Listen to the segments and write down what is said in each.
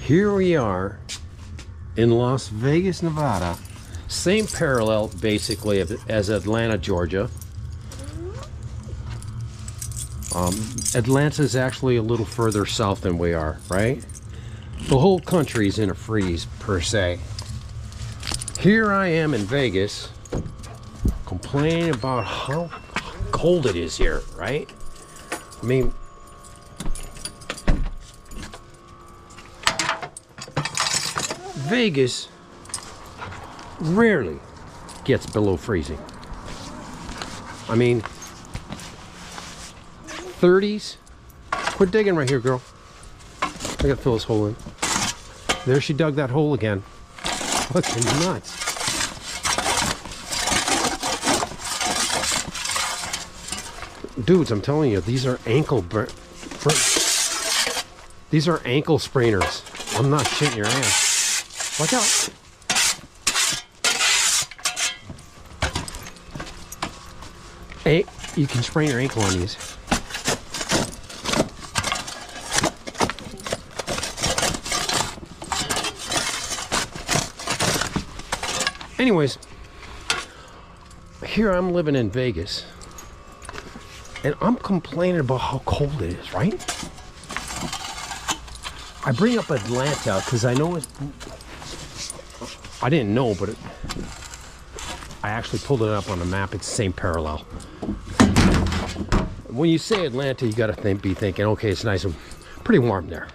Here we are in Las Vegas, Nevada. Same parallel basically as Atlanta, Georgia. Atlanta is actually a little further south than we are, right? The whole country's in a freeze per se. Here I am in Vegas complaining about how cold it is here, right? I mean, Vegas rarely gets below freezing. I mean, 30s. Quit digging right here, girl. I gotta fill this hole in. There she dug that hole again. Fucking nuts. Dudes, I'm telling you, these are ankle sprainers. I'm not shitting your ass. Watch out. Hey, you can sprain your ankle on these. Anyways, here I'm living in Vegas, and I'm complaining about how cold it is, right? I bring up Atlanta because I know I didn't know, but I actually pulled it up on the map. It's the same parallel. When you say Atlanta, you gotta be thinking, okay, it's nice and pretty warm there.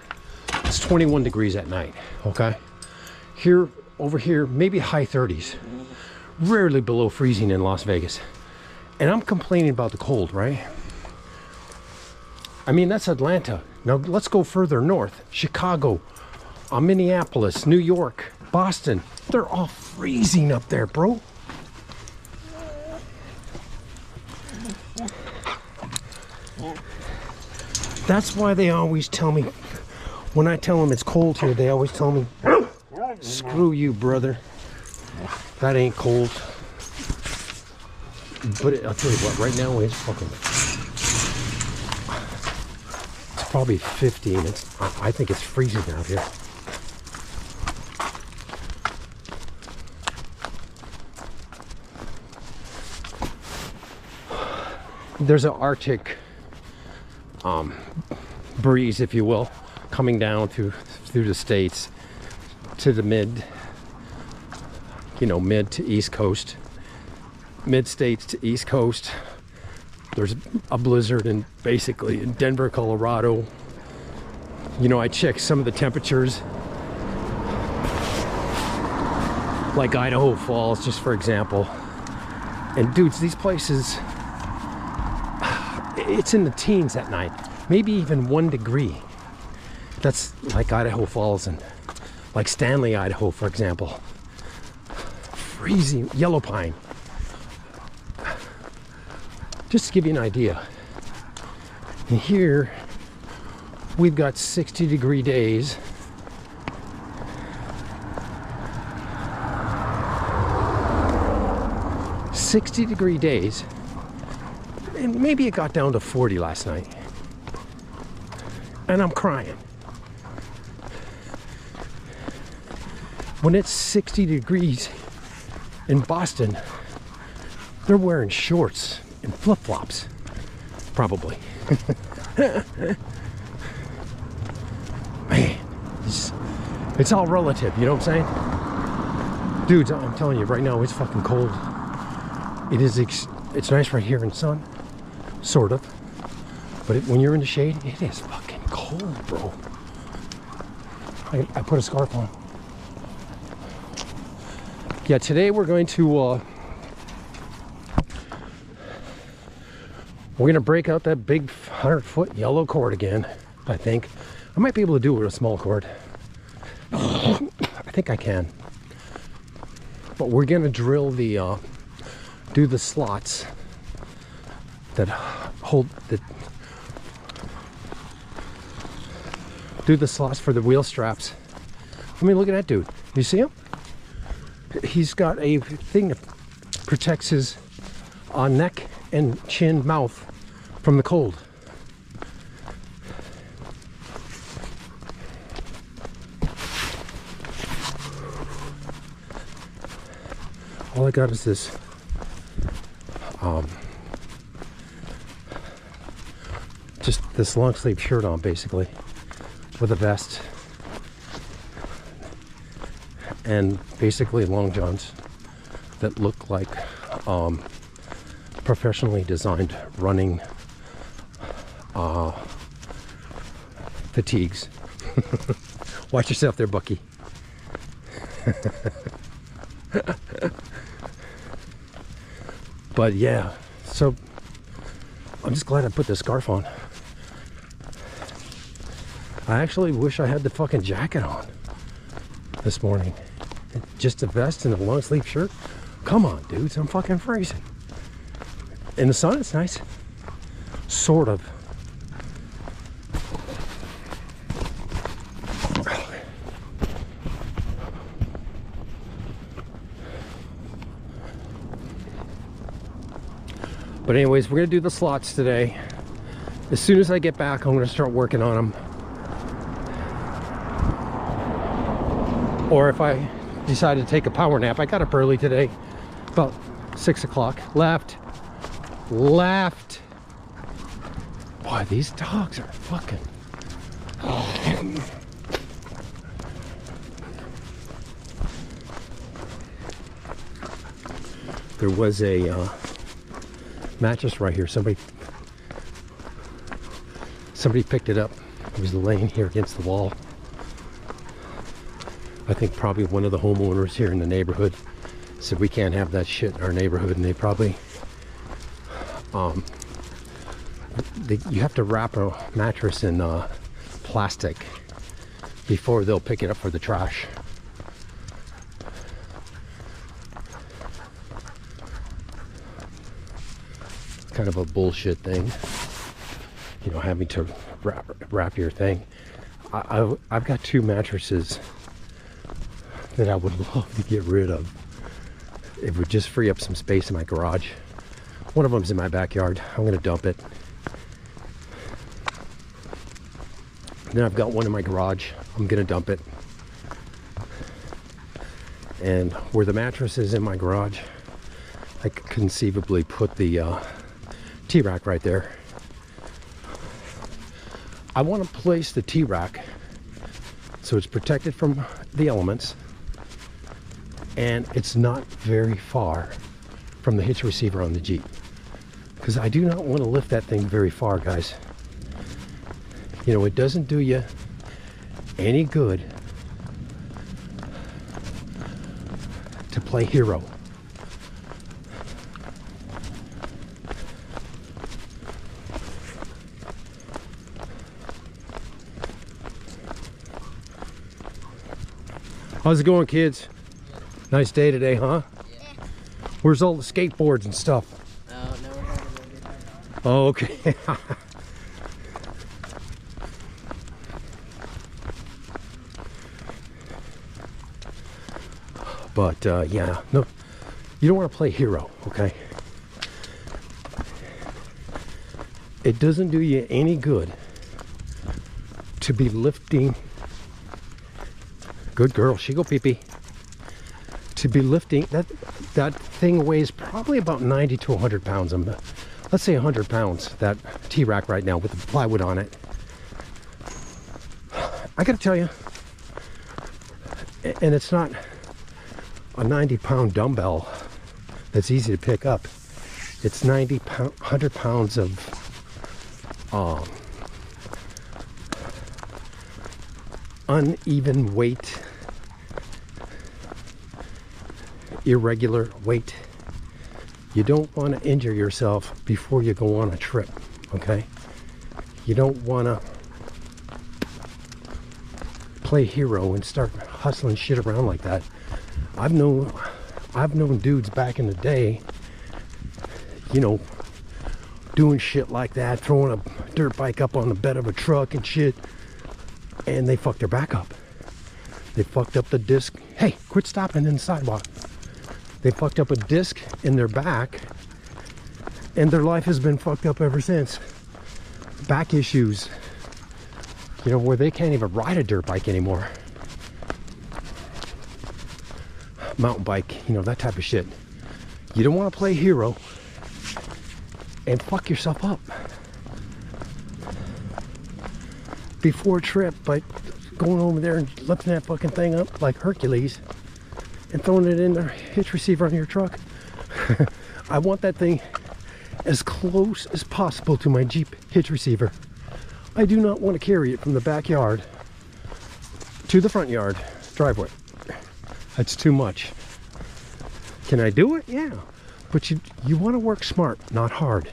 It's 21 degrees at night, okay? Here, over here, maybe high 30s. Rarely below freezing in Las Vegas. And I'm complaining about the cold, right? I mean, that's Atlanta. Now let's go further north. Chicago, Minneapolis, New York, Boston. They're all freezing up there, bro. That's why they always tell me, when I tell them it's cold here, they always tell me, screw you, brother. That ain't cold. But I'll tell you what, right now it's fucking... It's probably 50 and I think it's freezing out here. There's an Arctic breeze, if you will, coming down through the states to the mid to east coast, mid states to east coast. There's a blizzard in basically in Denver, Colorado. You know, I checked some of the temperatures, like Idaho Falls, just for example. And dudes, these places, it's in the teens at night, maybe even 1 degree. That's like Idaho Falls and like Stanley, Idaho, for example. Freezing, yellow pine. Just to give you an idea. And here we've got 60-degree days. "60-degree days, and maybe it got down to 40 last night. And I'm crying. When it's 60 degrees in Boston, they're wearing shorts and flip-flops, probably. Man, it's all relative, you know what I'm saying? Dudes, I'm telling you right now, it's fucking cold. It is, it's nice right here in the sun, sort of. But when you're in the shade, it is fucking cold, bro. I put a scarf on. Yeah, today we're going to we're gonna break out that big 100-foot yellow cord again. I think I might be able to do it with a small cord. I think I can. But we're gonna drill the do the slots that hold the do the slots for the wheel straps. I mean, look at that dude. You see him? He's got a thing that protects his neck and chin, mouth from the cold. all I got is this just this long sleeve shirt on, basically, with a vest and basically long johns that look like professionally designed running fatigues. Watch yourself there, Bucky. But yeah, so I'm just glad I put the scarf on. I actually wish I had the fucking jacket on this morning. Just a vest and a long sleeve shirt. Come on, dudes, I'm fucking freezing. In the sun, it's nice. Sort of. But anyways, we're gonna do the slots today. As soon as I get back, I'm gonna start working on them. Or if I decide to take a power nap, I got up early today, about 6 o'clock. Left. Boy, these dogs are fucking... There was a mattress right here. Somebody picked it up. It was laying here against the wall. I think probably one of the homeowners here in the neighborhood said we can't have that shit in our neighborhood, and they probably you have to wrap a mattress in plastic before they'll pick it up for the trash. Kind of a bullshit thing, you know, having to wrap your thing. I've got 2 mattresses that I would love to get rid of. It would just free up some space in my garage. One of them's in my backyard. I'm gonna dump it. Then I've got one in my garage. I'm gonna dump it. And where the mattress is in my garage, I could conceivably put the T-rack right there. I want to place the T-rack so it's protected from the elements and it's not very far from the hitch receiver on the Jeep, because I do not want to lift that thing very far, guys. You know, it doesn't do you any good to play hero. How's it going, kids? Nice day today, huh? Yeah. Where's all the skateboards and stuff? No, we're going to go get them. Oh, okay. But yeah, no, you don't want to play hero, okay? It doesn't do you any good to be lifting. Good girl, she go pee-pee. To be lifting, that thing weighs probably about 90 to 100 pounds. Let's say 100 pounds, that T-rack right now with the plywood on it. I gotta tell you, and it's not a 90-pound dumbbell that's easy to pick up. It's 100 pounds of uneven weight, irregular weight. You don't want to injure yourself before you go on a trip, okay? You don't want to play hero and start hustling shit around like that. I've known dudes back in the day, you know, doing shit like that, throwing a dirt bike up on the bed of a truck and shit, and they fucked their back up. They fucked up the disc. Hey, quit stopping in the sidewalk. They fucked up a disc in their back, and their life has been fucked up ever since. Back issues, you know, where they can't even ride a dirt bike anymore. Mountain bike, you know, that type of shit. You don't want to play hero and fuck yourself up before a trip by going over there and lifting that fucking thing up like Hercules and throwing it in the hitch receiver on your truck. I want that thing as close as possible to my Jeep hitch receiver. I do not want to carry it from the backyard to the front yard driveway. That's too much. Can I do it? Yeah. But you want to work smart, not hard.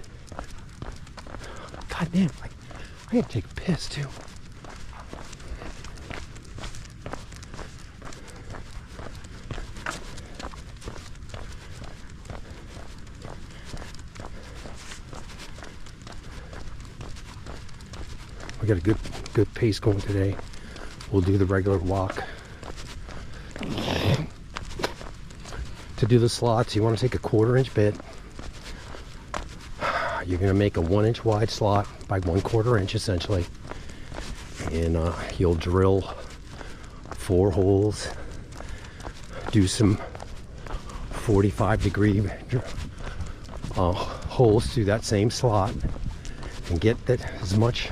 God damn, I gotta take a piss too. We got a good pace going today. We'll do the regular walk. To do the slots, you want to take a 1/4 inch bit. You're going to make a 1 inch wide slot by 1/4 inch essentially. And you'll drill 4 holes. Do some 45-degree holes through that same slot. And get that as much.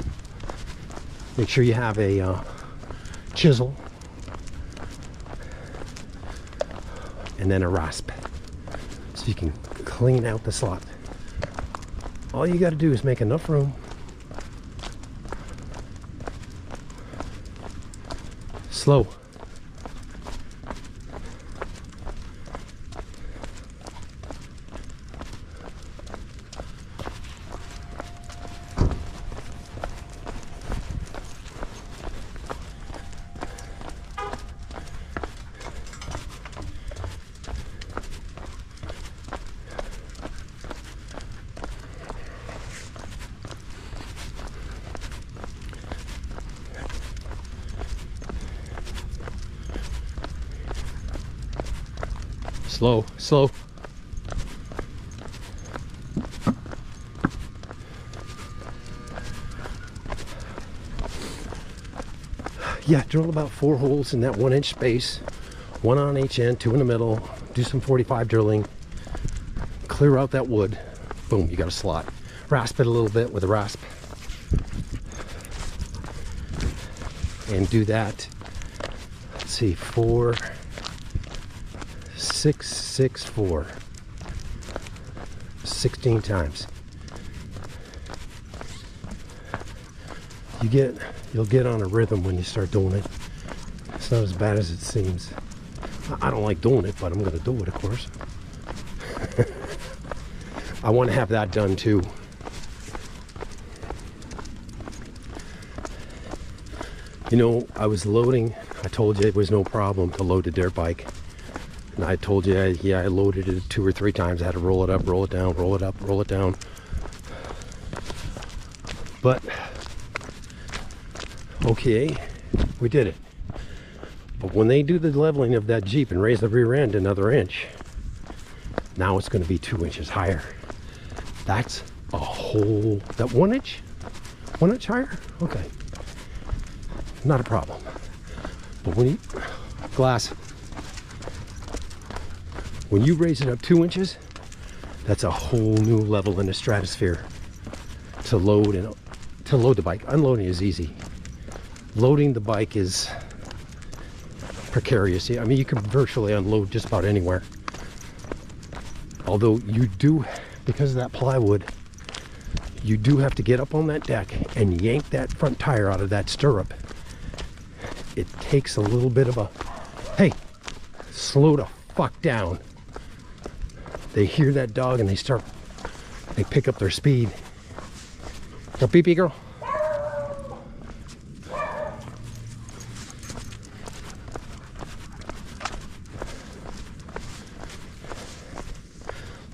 Make sure you have a chisel. And then a rasp, so you can clean out the slot. All you got to do is make enough room. Slow. Slow, slow. Yeah, drill about 4 holes in that 1 inch space. 1 on each end, 2 in the middle. Do some 45 drilling. Clear out that wood. Boom, you got a slot. Rasp it a little bit with a rasp. And do that. Let's see, 4, 6, 6, 4. 16 times. You'll get on a rhythm when you start doing it. It's not as bad as it seems. I don't like doing it, but I'm going to do it, of course. I want to have that done too. You know, I was loading. I told you it was no problem to load a dirt bike. And I told you, I loaded it 2 or 3 times. I had to roll it up, roll it down, roll it up, roll it down. But, okay, we did it. But when they do the leveling of that Jeep and raise the rear end another inch, now it's going to be 2 inches higher. That's a whole, that 1 inch? 1 inch higher? Okay. Not a problem. But when you, glass, when you raise it up 2 inches, that's a whole new level in the stratosphere to load the bike. Unloading is easy. Loading the bike is precarious. I mean, you can virtually unload just about anywhere. Although you do, because of that plywood, you do have to get up on that deck and yank that front tire out of that stirrup. It takes a little bit of a, hey, slow the fuck down. They hear that dog and they pick up their speed. Go pee pee, girl.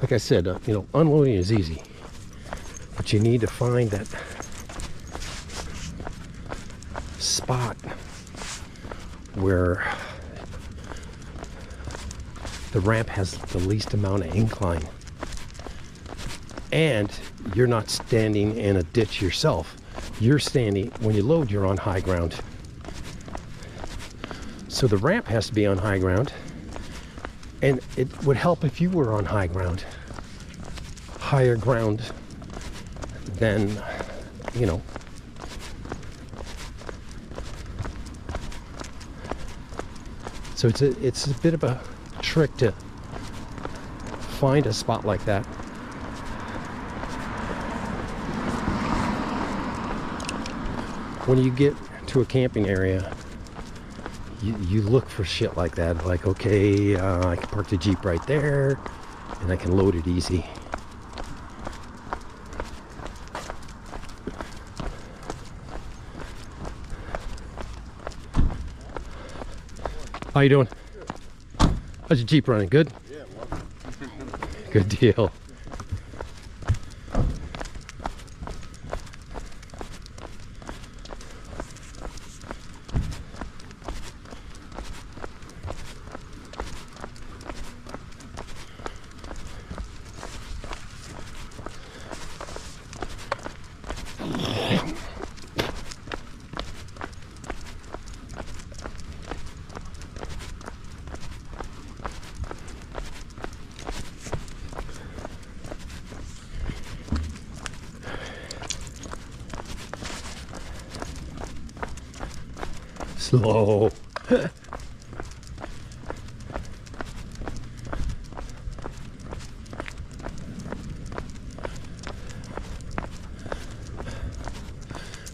Like I said, you know, unloading is easy, but you need to find that spot where the ramp has the least amount of incline and you're not standing in a ditch yourself. You're standing, when you load, you're on high ground. So the ramp has to be on high ground. And it would help if you were on high ground, higher ground than, you know. So it's a bit of a trick to find a spot like that. When you get to a camping area, you look for shit like that. Like, okay, I can park the Jeep right there and I can load it easy. How you doing? How's your Jeep running? Good? Yeah, well. Good deal. Slow.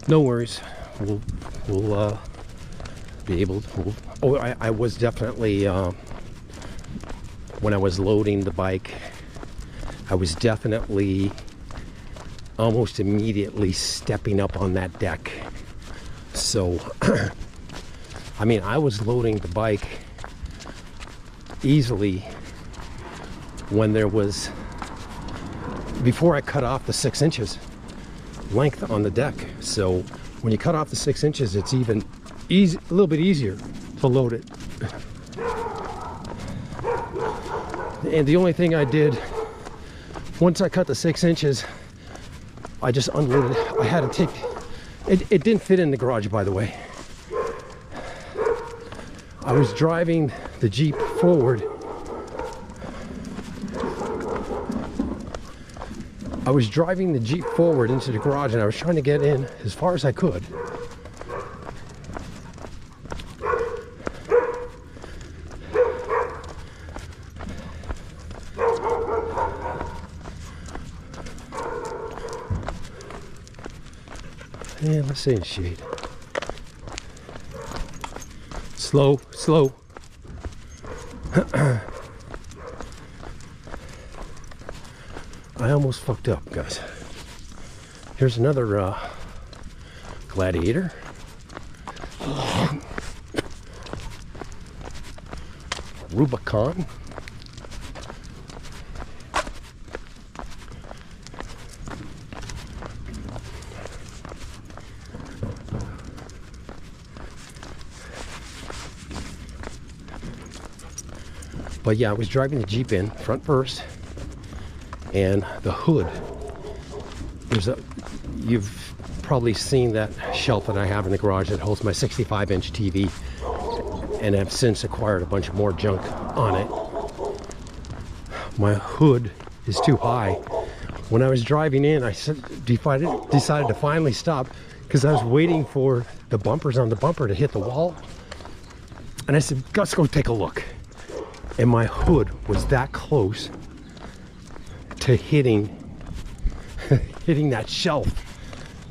No worries. We'll be able to. Oh, I was definitely when I was loading the bike, I was definitely almost immediately stepping up on that deck. So I mean, I was loading the bike easily when there was, before I cut off the 6 inches length on the deck. So when you cut off the 6 inches, it's even easy, a little bit easier to load it. And the only thing I did, once I cut the 6 inches, I just unloaded. I had to take, it didn't fit in the garage, by the way. I was driving the Jeep forward. I was driving the Jeep forward into the garage and I was trying to get in as far as I could. Yeah, let's stay in shade. Slow, slow. I almost fucked up, guys. Here's another Gladiator. Rubicon. But yeah, I was driving the Jeep in front first, and the hood, you've probably seen that shelf that I have in the garage that holds my 65-inch TV, and I've since acquired a bunch of more junk on it. My hood is too high. When I was driving in, I decided to finally stop because I was waiting for the bumpers on the bumper to hit the wall. And I said, let's go take a look. And my hood was that close to hitting that shelf.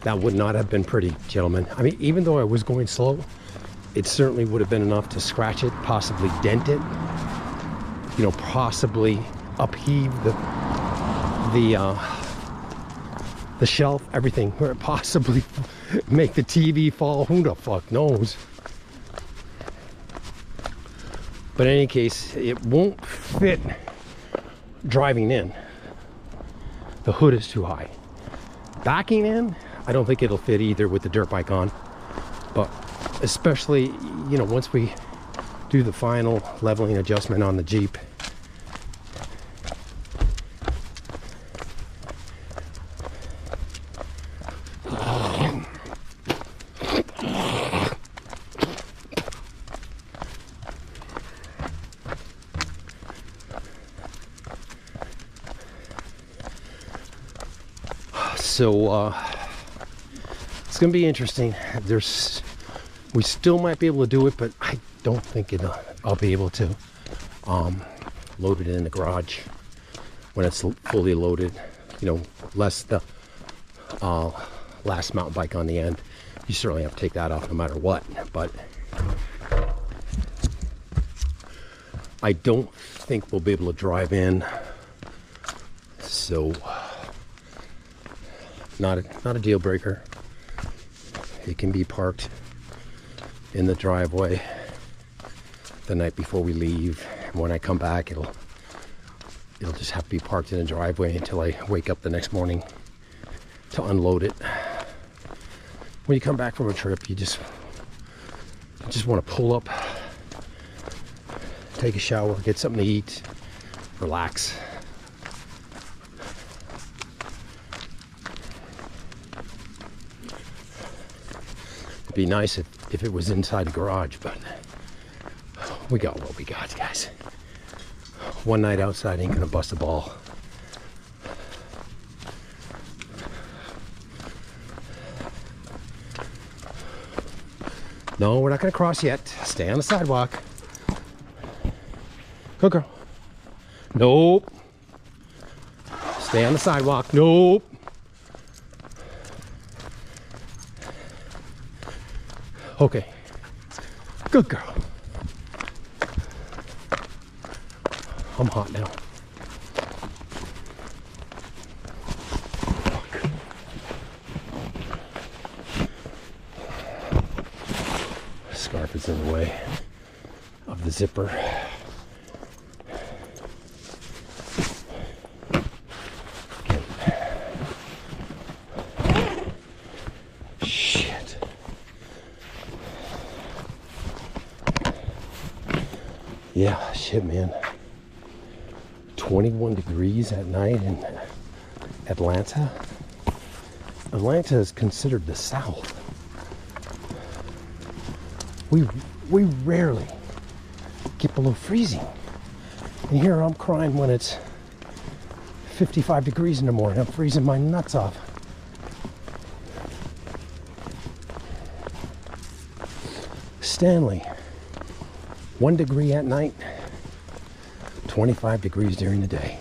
That would not have been pretty, gentlemen. I mean, even though I was going slow, it certainly would have been enough to scratch it, possibly dent it, you know, possibly upheave the shelf, everything, or possibly make the TV fall. Who the fuck knows? But in any case, it won't fit driving in. The hood is too high. Backing in, I don't think it'll fit either with the dirt bike on. But especially, you know, once we do the final leveling adjustment on the Jeep. So it's gonna be interesting. We still might be able to do it, but I don't think I'll be able to load it in the garage when it's fully loaded. You know, less the last mountain bike on the end. You certainly have to take that off no matter what, but I don't think we'll be able to drive in. So not a deal breaker. It can be parked in the driveway the night before we leave. When I come back, it'll just have to be parked in the driveway until I wake up the next morning to unload it. When you come back from a trip, you just want to pull up, take a shower, get something to eat, relax. It'd be nice if it was inside the garage, but we got what we got, guys. One night outside ain't gonna bust a ball. No, we're not gonna cross yet. Stay on the sidewalk. Go, girl. Nope. Stay on the sidewalk. Nope. Okay. Good girl. I'm hot now. Scarf is in the way of the zipper. Shit. Yeah, shit, man. 21 degrees at night in Atlanta. Atlanta is considered the South. We rarely get below freezing. And here I'm crying when it's 55 degrees in the morning. I'm freezing my nuts off. Stanley, 1 degree at night, 25 degrees during the day.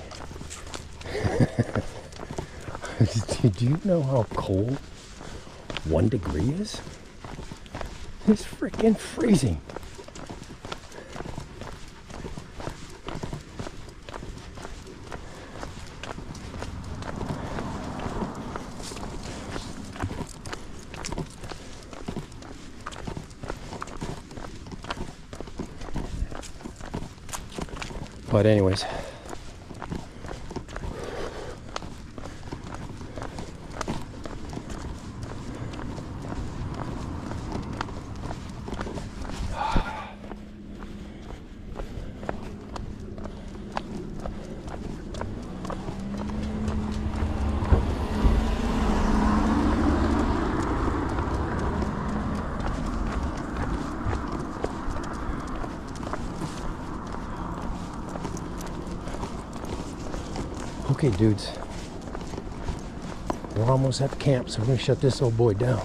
Do you know how cold 1 degree is? It's freaking freezing. But anyways, okay, dudes, we're almost at the camp, so we're gonna shut this old boy down.